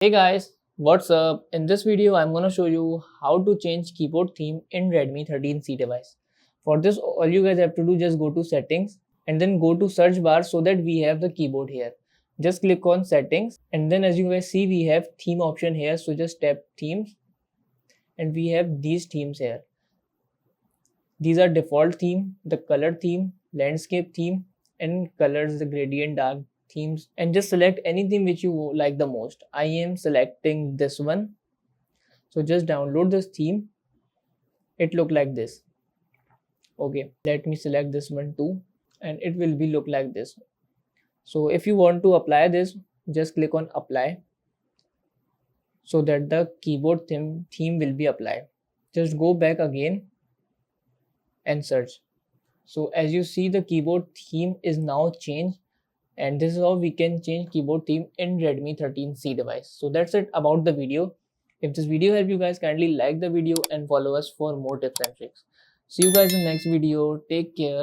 Hey guys, what's up? In this video, I'm gonna show you how to change keyboard theme in Redmi 13C device. For this, all you guys have to do just go to settings and then go to search bar so that we have the keyboard here. Just click on settings and then as you guys see, we have theme option here. So just tap themes and we have these themes here. These are default theme, the color theme, landscape theme, and colors, the gradient, dark themes, and just select anything which you like the most. I am selecting this one. So just download this theme. It look like this. Okay, let me select this one too, and it will be look like this. So if you want to apply this, just click on apply so that the keyboard theme will be applied. Just go back again and search. So as you see, the keyboard theme is now changed, and this is how we can change keyboard theme in Redmi 13C device. So that's it about the video. If this video helped you guys, kindly like the video and follow us for more tips and tricks. See you guys in next video. Take care.